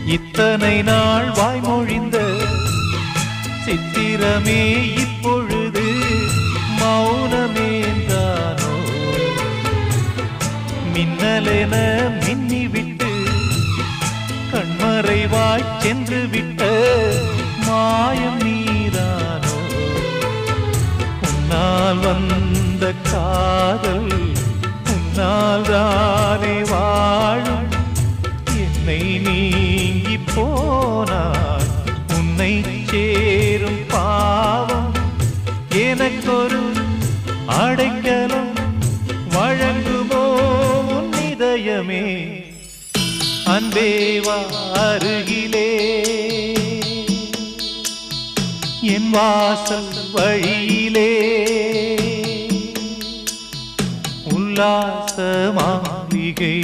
இத்தனை நாள் வாய்மொழிந்த சித்திரமே இப்பொழுது மௌனமேந்தானோ? மின்னலென மின்னிவிட்டு கண்மறைவாய் சென்று விட்ட மாயம் நீதானோ? உன்னால் வந்த காதல் உன்னால் தானே வாழும். என்னை நீங்கி போனார் உன்னை சேரும் பாவம். எனக்கொரு அடைக்கலம் வழங்குமோ உன் இதயமே? அன்பேவா அருகிலே என் வாசல் வழியிலே உல்லாச மாளிகை